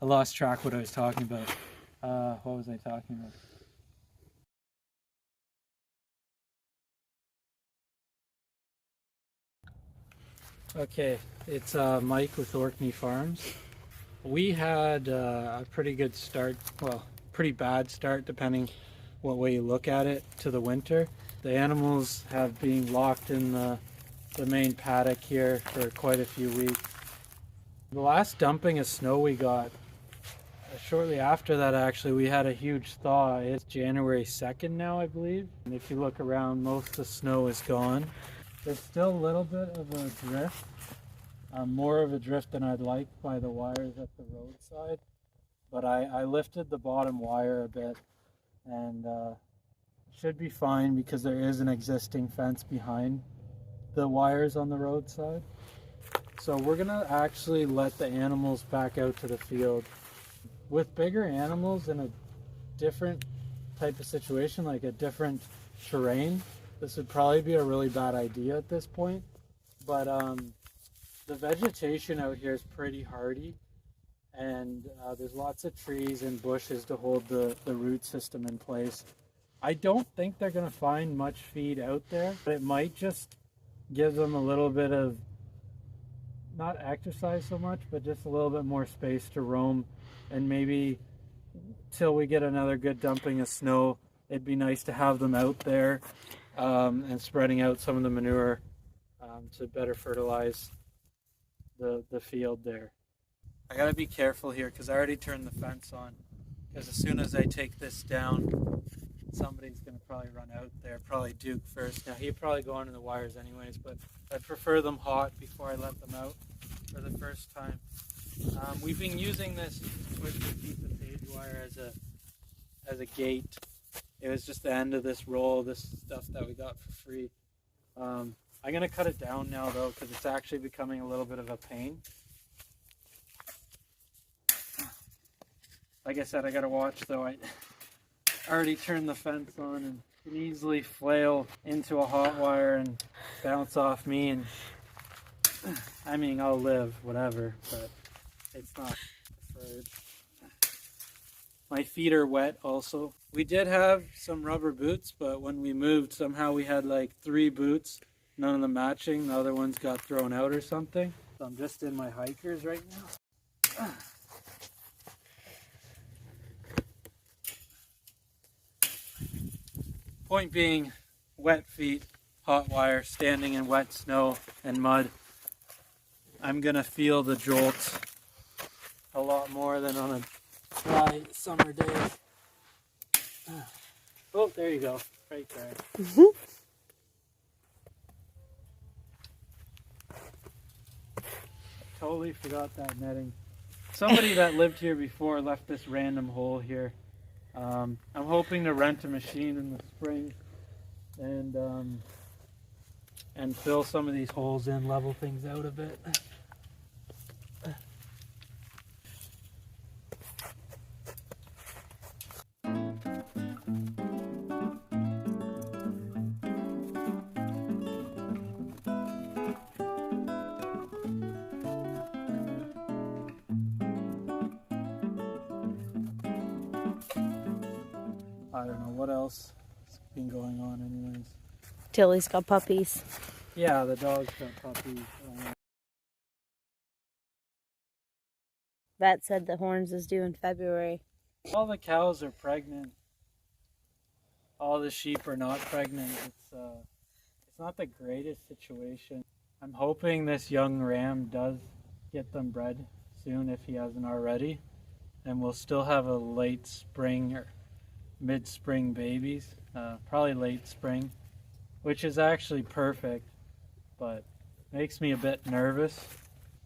I lost track what I was talking about. What was I talking about? Okay, it's Mike with Orkney Farms. We had a pretty good start, well, pretty bad start depending what way you look at it, to the winter. The animals have been locked in the main paddock here for quite a few weeks. The last dumping of snow we got, shortly after that actually, we had a huge thaw. It's January 2nd now, I believe. And if you look around, most of the snow is gone. There's still a little bit of a drift, more of a drift than I'd like by the wires at the roadside. But I lifted the bottom wire a bit, and should be fine because there is an existing fence behind the wires on the roadside. So we're gonna actually let the animals back out to the field. With bigger animals in a different type of situation, like a different terrain, this would probably be a really bad idea at this point. But the vegetation out here is pretty hardy, and there's lots of trees and bushes to hold the root system in place. I don't think they're going to find much feed out there, but it might just give them a little bit of, not exercise so much, but just a little bit more space to roam. And maybe till we get another good dumping of snow, it'd be nice to have them out there and spreading out some of the manure to better fertilize the field there. I gotta be careful here because I already turned the fence on, because as soon as I take this down, somebody's gonna probably run out there, probably Duke first. Now he'd probably go onto the wires anyways, but I prefer them hot before I let them out for the first time. We've been using this twisted piece of sage wire as a gate. It was just the end of this roll, this stuff that we got for free. I'm gonna cut it down now though, because it's actually becoming a little bit of a pain. Like I said, I gotta watch though. I already turned the fence on and can easily flail into a hot wire and bounce off me, and I mean, I'll live, whatever, but it's not preferred. My feet are wet also. We did have some rubber boots, but when we moved, somehow we had like 3 boots, none of them matching. The other ones got thrown out or something. So I'm just in my hikers right now. Point being, wet feet, hot wire, standing in wet snow and mud. I'm gonna feel the jolts a lot more than on a dry summer day. Oh, there you go, right there. Totally forgot that netting. Somebody that lived here before left this random hole here. I'm hoping to rent a machine in the spring and fill some of these holes in, level things out a bit. I don't know what else has been going on anyways. Tilly's got puppies. Yeah, the dog's got puppies. Vet said the horns is due in February. All the cows are pregnant. All the sheep are not pregnant. It's not the greatest situation. I'm hoping this young ram does get them bred soon if he hasn't already, and we'll still have a late spring or mid-spring babies, probably late spring, which is actually perfect, but makes me a bit nervous.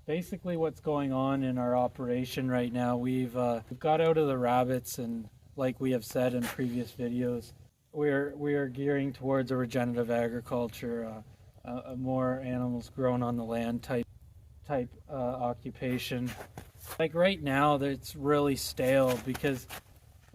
Basically what's going on in our operation right now, we've got out of the rabbits, and like we have said in previous videos, we are gearing towards a regenerative agriculture, a more animals grown on the land type occupation. Like right now, it's really stale because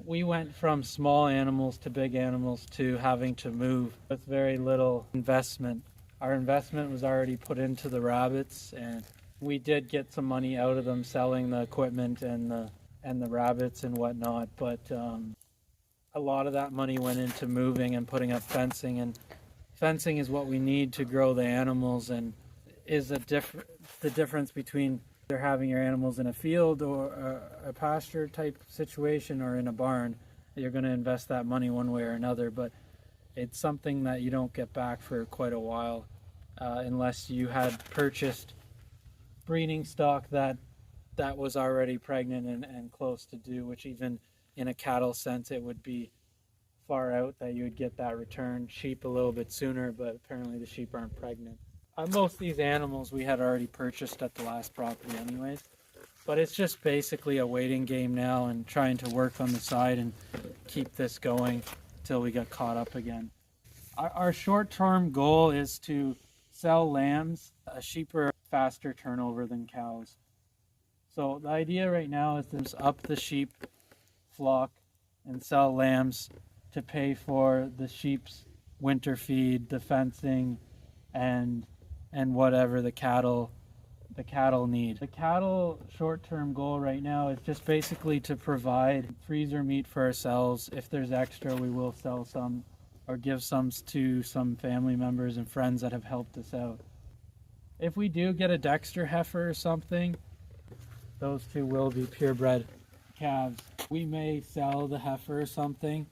we went from small animals to big animals to having to move with very little investment. Our investment was already put into the rabbits, and we did get some money out of them selling the equipment and and the rabbits and whatnot. But a lot of that money went into moving and putting up fencing, and fencing is what we need to grow the animals, and is the difference between either having your animals in a field or a pasture type situation or in a barn. You're going to invest that money one way or another, but it's something that you don't get back for quite a while unless you had purchased breeding stock that was already pregnant and close to due, which even in a cattle sense it would be far out that you would get that return. Sheep a little bit sooner, but apparently the sheep aren't pregnant. Most of these animals we had already purchased at the last property anyways, but it's just basically a waiting game now and trying to work on the side and keep this going till we get caught up again. Our short-term goal is to sell lambs. Sheep are faster turnover than cows. So the idea right now is to up the sheep flock and sell lambs to pay for the sheep's winter feed, the fencing, and whatever the cattle need. The cattle short-term goal right now is just basically to provide freezer meat for ourselves. If there's extra, we will sell some or give some to some family members and friends that have helped us out. If we do get a Dexter heifer or something, those two will be purebred calves. We may sell the heifer or something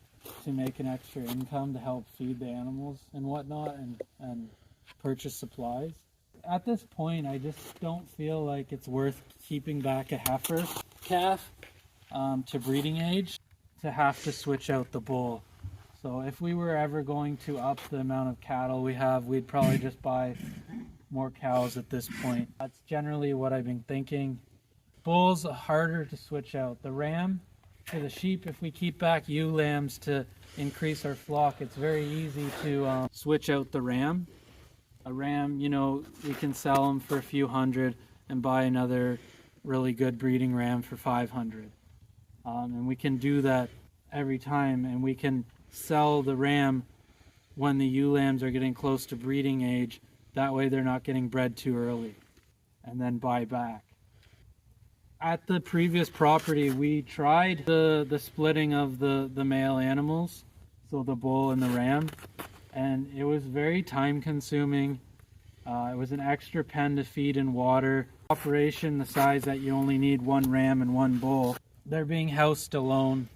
to make an extra income to help feed the animals and whatnot and purchase supplies. At this point, I just don't feel like it's worth keeping back a heifer calf to breeding age to have to switch out the bull. So if we were ever going to up the amount of cattle we have, we'd probably just buy more cows at this point. That's generally what I've been thinking. Bulls are harder to switch out. The ram to the sheep, if we keep back ewe lambs to increase our flock, it's very easy to switch out the ram. A ram, we can sell them for a few hundred and buy another really good breeding ram for 500. And we can do that every time, and we can sell the ram when the ewe lambs are getting close to breeding age. That way they're not getting bred too early, and then buy back. At the previous property, we tried the splitting of the male animals, so the bull and the ram, and it was very time consuming. It was an extra pen to feed and water. Operation the size that you only need one ram and one bull. They're being housed alone.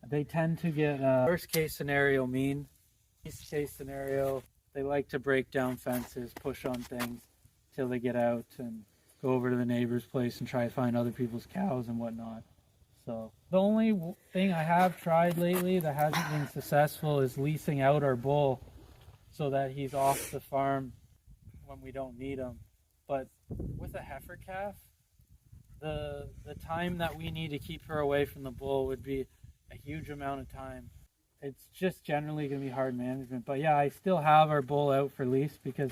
They tend to get worst case scenario mean. Best case scenario, they like to break down fences, push on things till they get out and go over to the neighbor's place and try to find other people's cows and whatnot. So the only thing I have tried lately that hasn't been successful is leasing out our bull so that he's off the farm when we don't need him. But with a heifer calf, the time that we need to keep her away from the bull would be a huge amount of time. It's just generally going to be hard management. But yeah, I still have our bull out for lease because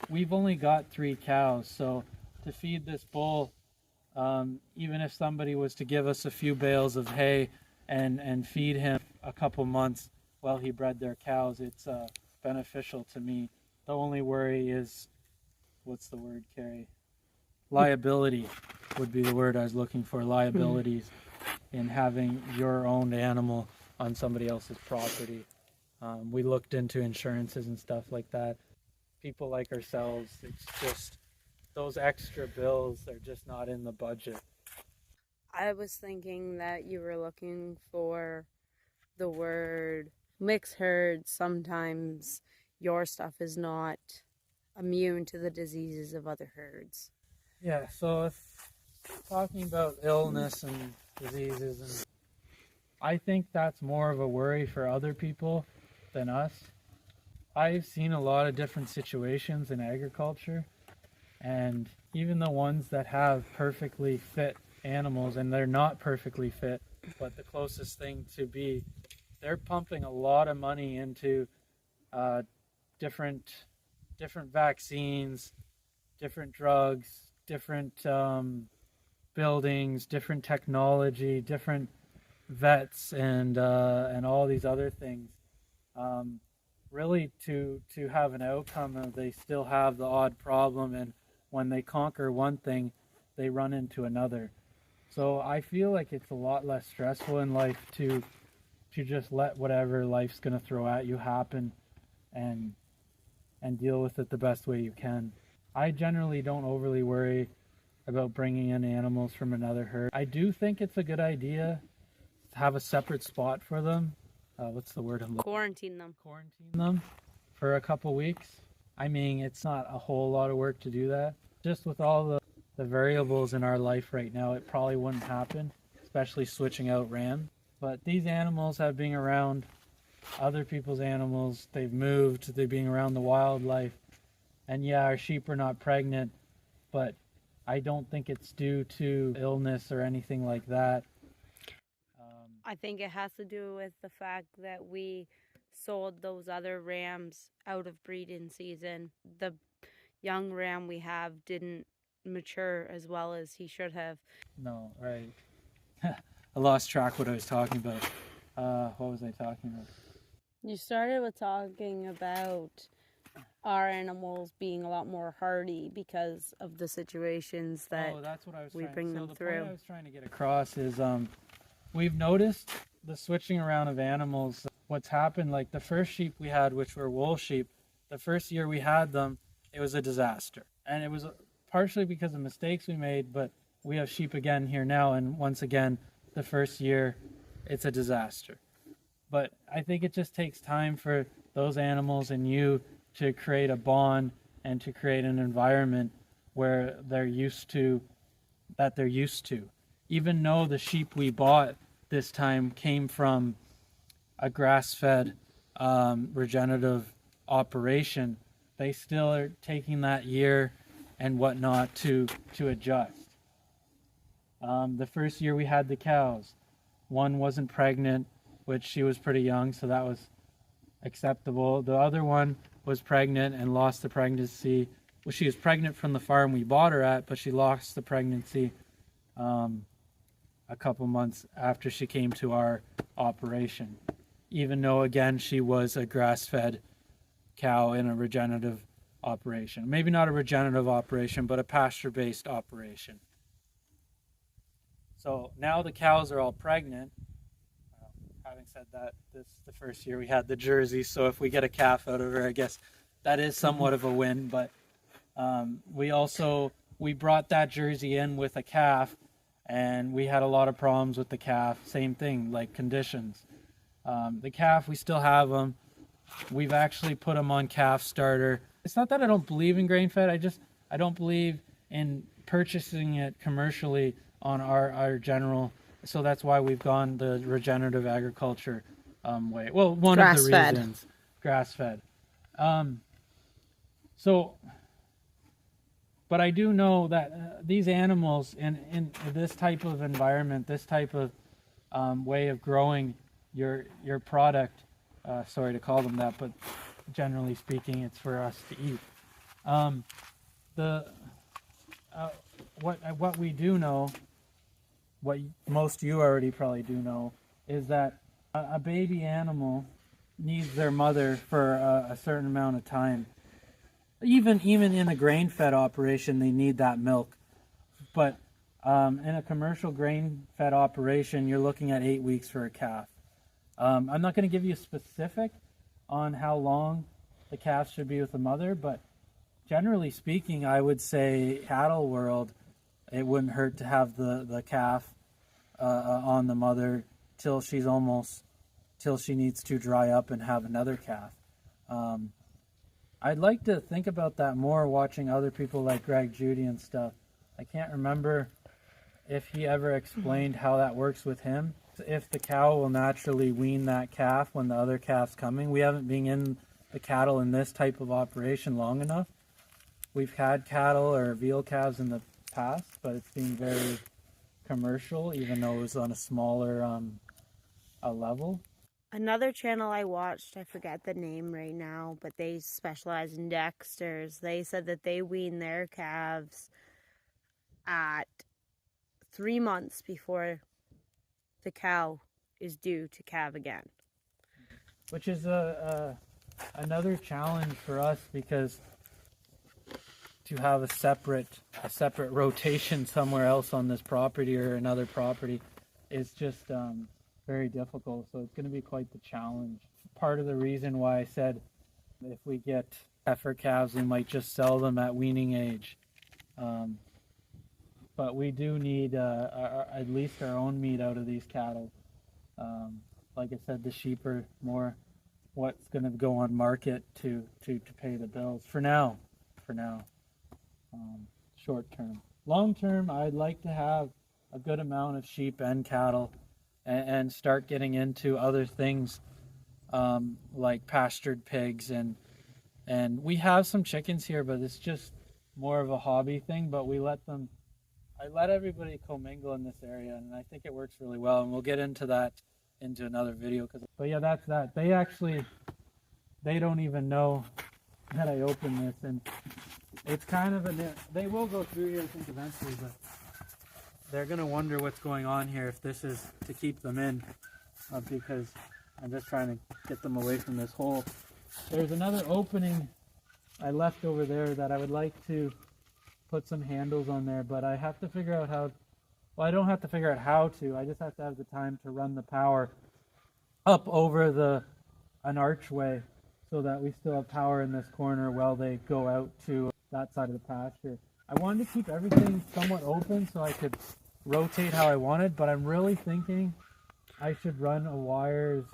we've only got 3 cows. So to feed this bull, even if somebody was to give us a few bales of hay and feed him a couple months while he bred their cows, it's beneficial to me. The only worry is, what's the word, Carrie? Liability would be the word I was looking for. Liabilities in having your own animal on somebody else's property. We looked into insurances and stuff like that. People like ourselves, it's just those extra bills are just not in the budget. I was thinking that you were looking for the word mixed herd. Sometimes your stuff is not immune to the diseases of other herds. Yeah, so if talking about illness and diseases, and I think that's more of a worry for other people than us. I've seen a lot of different situations in agriculture, and even the ones that have perfectly fit animals, and they're not perfectly fit, but the closest thing to be, they're pumping a lot of money into different vaccines, different drugs, different buildings, different technology, different vets, and all these other things. Really to have an outcome of they still have the odd problem, and when they conquer one thing, they run into another. So I feel like it's a lot less stressful in life to just let whatever life's gonna throw at you happen, and deal with it the best way you can. I generally don't overly worry about bringing in animals from another herd. I do think it's a good idea to have a separate spot for them. What's the word I'm looking? Quarantine them. Quarantine them for a couple weeks. I mean, it's not a whole lot of work to do that. Just with all the variables in our life right now, it probably wouldn't happen, especially switching out ram. But these animals have been around other people's animals. They've moved, they've been around the wildlife. And yeah, our sheep are not pregnant, but I don't think it's due to illness or anything like that. I think it has to do with the fact that we sold those other rams out of breeding season. The young ram we have didn't mature as well as he should have. No, right. I lost track what I was talking about. What was I talking about? You started with talking about our animals being a lot more hardy because of the situations that that's what I was we trying. bring So them the through. point I was trying to get across is we've noticed the switching around of animals. What's happened, like the first sheep we had, which were wool sheep, the first year we had them, it was a disaster. And it was partially because of mistakes we made, but we have sheep again here now, and once again, the first year, it's a disaster. But I think it just takes time for those animals and you to create a bond and to create an environment where they're used to, Even though the sheep we bought this time came from a grass-fed regenerative operation, they still are taking that year and whatnot to adjust. The first year we had the cows. One wasn't pregnant, which she was pretty young, so that was acceptable. The other one was pregnant and lost the pregnancy. Well, she was pregnant from the farm we bought her at, but she lost the pregnancy a couple months after she came to our operation. Even though, again, she was a grass-fed cow in a regenerative operation. Maybe not a regenerative operation, but a pasture-based operation. So now the cows are all pregnant. Having said that, this is the first year we had the Jersey, so if we get a calf out of her, I guess that is somewhat of a win. But we brought that Jersey in with a calf, and we had a lot of problems with the calf. Same thing, like conditions. The calf, we still have them. We've actually put them on calf starter. It's not that I don't believe in grain fed. I don't believe in purchasing it commercially on our general. So that's why we've gone the regenerative agriculture way. Well, one of the reasons, grass-fed. But I do know that these animals in this type of environment, this type of way of growing your product, sorry to call them that, but generally speaking, it's for us to eat. What we do know, what most you already probably do know, is that a baby animal needs their mother for a certain amount of time. Even in a grain-fed operation, they need that milk. But in a commercial grain-fed operation, you're looking at 8 weeks for a calf. I'm not going to give you a specific on how long the calf should be with the mother, but generally speaking, I would say cattle world, it wouldn't hurt to have the calf on the mother till she needs to dry up and have another calf. I'd like to think about that more watching other people like Greg Judy and stuff. I can't remember if he ever explained how that works with him. If the cow will naturally wean that calf when the other calf's coming. We haven't been in the cattle in this type of operation long enough. We've had cattle or veal calves in the past, but it's been very commercial, even though it was on a smaller level. Another channel I watched, I forget the name right now, but they specialize in Dexters. They said that they wean their calves at 3 months before the cow is due to calve again. Which is another challenge for us, because to have a separate rotation somewhere else on this property or another property is just very difficult. So it's going to be quite the challenge. Part of the reason why I said if we get heifer calves, we might just sell them at weaning age. But we do need at least our own meat out of these cattle. Like I said, the sheep are more what's going to go on market to pay the bills for now. Short term. Long term, I'd like to have a good amount of sheep and cattle and start getting into other things like pastured pigs and we have some chickens here, but it's just more of a hobby thing. But I let everybody commingle in this area, and I think it works really well. And we'll get into that into another video. But yeah, that's that. They don't even know that I opened this, and it's kind of they will go through here, I think, eventually, but they're gonna wonder what's going on here if this is to keep them in, because I'm just trying to get them away from this hole. There's another opening I left over there that I would like to put some handles on there, but I have to figure out how. Well, I don't have to figure out how to. I just have to have the time to run the power up over an archway so that we still have power in this corner while they go out to that side of the pasture. I wanted to keep everything somewhat open so I could rotate how I wanted, but I'm really thinking I should run wires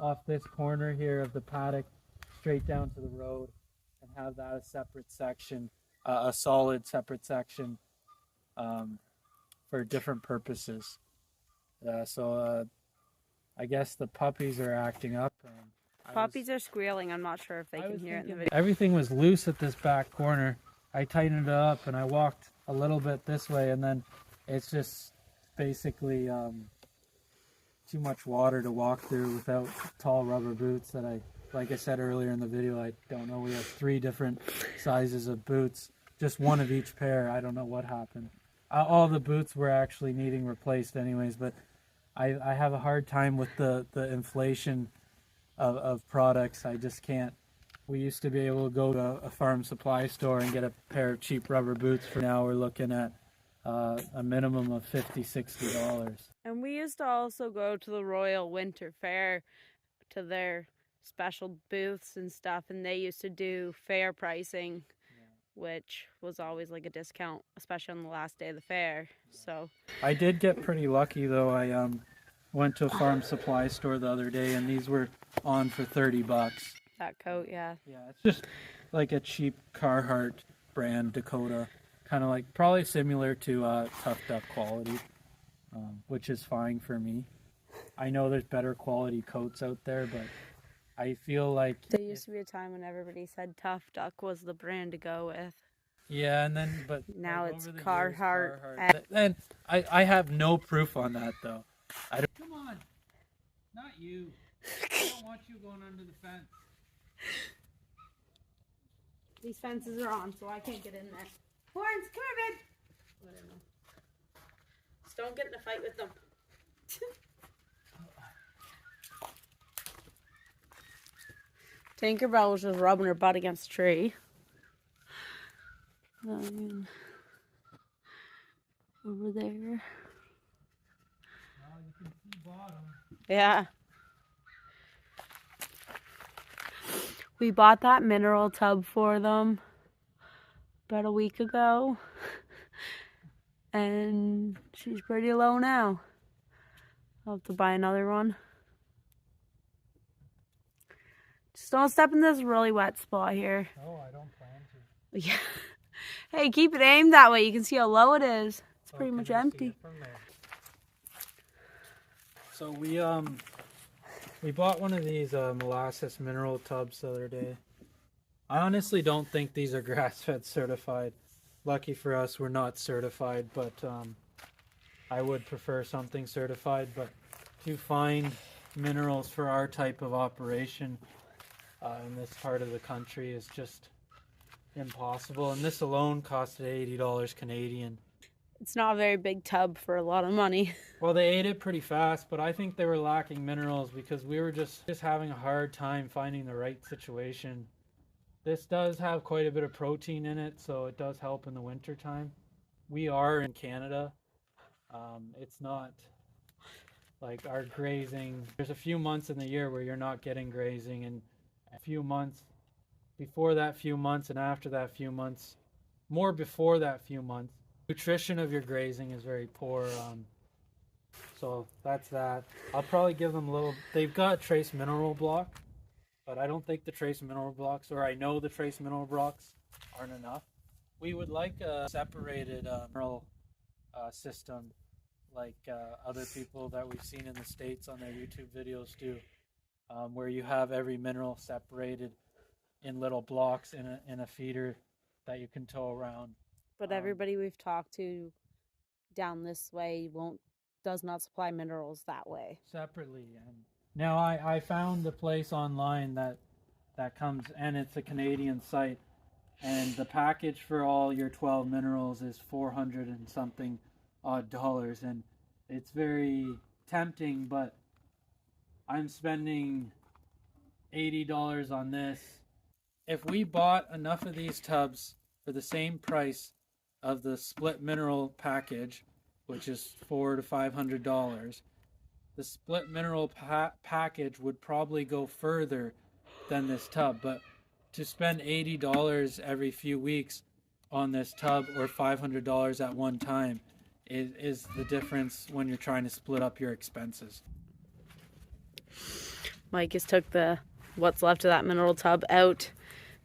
off this corner here of the paddock straight down to the road and have that a separate section, a solid separate section for different purposes. So I guess the puppies are acting up. Puppies are squealing. I'm not sure if they can hear it in the video. Everything was loose at this back corner. I tightened it up and I walked a little bit this way, and then it's just basically too much water to walk through without tall rubber boots that like I said earlier in the video, I don't know. We have 3 different sizes of boots, just one of each pair. I don't know what happened. All the boots were actually needing replaced anyways, but I have a hard time with the inflation of products. I just can't. We used to be able to go to a farm supply store and get a pair of cheap rubber boots. For now, we're looking at a minimum of $50, $60. And we used to also go to the Royal Winter Fair to their special booths and stuff, and they used to do fair pricing, which was always like a discount, especially on the last day of the fair. So I did get pretty lucky though. I went to a farm supply store the other day, and these were on for $30. that coat, yeah. Yeah, it's just like a cheap Carhartt brand Dakota, kind of like probably similar to Tough Duck quality, which is fine for me. I know there's better quality coats out there, but I feel like There used to be a time when everybody said Tough Duck was the brand to go with. yeah, and then but Now like, it's over the Carhartt. years, and I have no proof on that though. Come on, not you. I don't want you going under the fence. These fences are on, so I can't get in there. Horns, come here, babe. Whatever. Just don't get in a fight with them. Tinkerbell was just rubbing her butt against a tree. Over there. Well, you can see bottom. Yeah. We bought that mineral tub for them about a week ago. And she's pretty low now. I'll have to buy another one. Just don't step in this really wet spot here. Oh, I don't plan to. Yeah. Hey, keep it aimed that way. You can see how low it is. It's pretty much empty. So we bought one of these molasses mineral tubs the other day. I honestly don't think these are grass-fed certified. Lucky for us, we're not certified, but I would prefer something certified. But to find minerals for our type of operation in this part of the country is just impossible. And this alone costed $80 Canadian. It's not a very big tub for a lot of money. Well, they ate it pretty fast, but I think they were lacking minerals because we were just having a hard time finding the right situation. This does have quite a bit of protein in it, so it does help in the winter time. We are in Canada. It's not like our grazing. There's a few months in the year where you're not getting grazing, and a few months before that few months and after that few months, more before that few months, nutrition of your grazing is very poor. So that's that. I'll probably give them a little. They've got trace mineral block, but I don't think the trace mineral blocks, or I know the trace mineral blocks aren't enough. We would like a separated mineral system, like other people that we've seen in the States on their YouTube videos do, where you have every mineral separated in little blocks in a feeder that you can tow around. But everybody we've talked to down this way does not supply minerals that way. Separately. And now I found a place online that comes, and it's a Canadian site, and the package for all your 12 minerals is 400 and something odd dollars, and it's very tempting, but I'm spending $80 on this. If we bought enough of these tubs for the same price of the split mineral package, which is $400 to $500, the split mineral package would probably go further than this tub. But to spend $80 every few weeks on this tub, or $500 at one time, is the difference when you're trying to split up your expenses. Mike has took what's left of that mineral tub out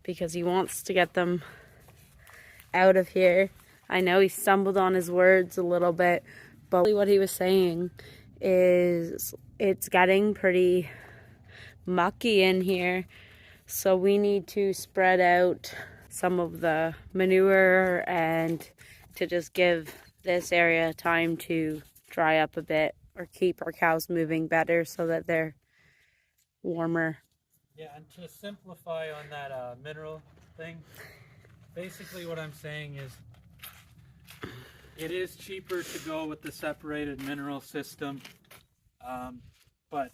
because he wants to get them out of here. I know he stumbled on his words a little bit, but what he was saying is it's getting pretty mucky in here, so we need to spread out some of the manure and to just give this area time to dry up a bit, or keep our cows moving better so that they're warmer. Yeah, and to simplify on that mineral thing, basically what I'm saying is it is cheaper to go with the separated mineral system, but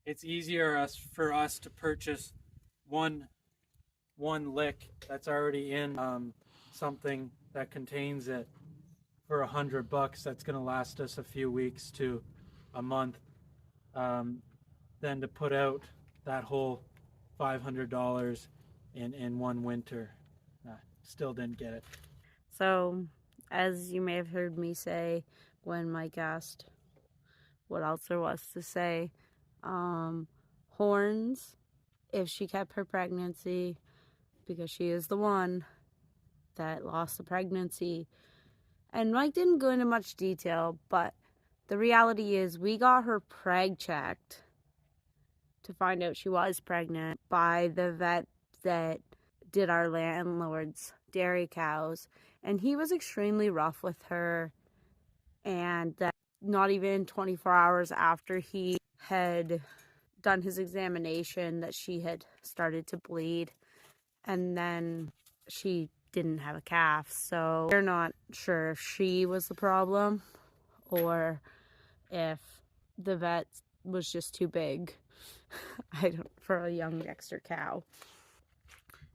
it's easier for us to purchase one lick that's already in something that contains it for $100 that's going to last us a few weeks to a month, than to put out that whole $500 in one winter. Still didn't get it. So, as you may have heard me say when Mike asked what else there was to say, Horns, if she kept her pregnancy, because she is the one that lost the pregnancy, and Mike didn't go into much detail, but the reality is we got her preg checked to find out she was pregnant by the vet that did our landlord's dairy cows, and he was extremely rough with her, and that not even 24 hours after he had done his examination that she had started to bleed, and then she didn't have a calf. So we're not sure if she was the problem or if the vet was just too big for a young Dexter cow.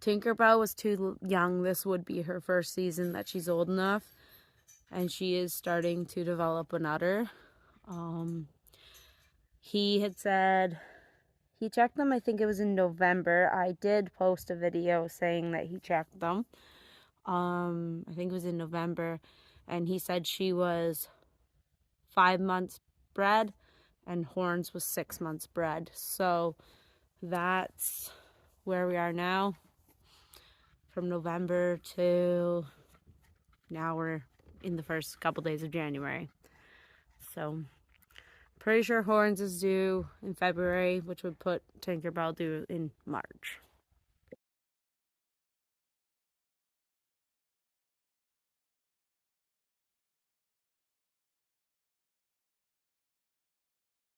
Tinkerbell was too young. This would be her first season that she's old enough, and she is starting to develop an udder. He had said he checked them, I think it was in November. I did post a video saying that he checked them. I think it was in November, and he said she was 5 months bred and Horns was 6 months bred. So that's where we are now. From November to now, we're in the first couple days of January. So pretty sure Horns is due in February, which would put Tinkerbell due in March.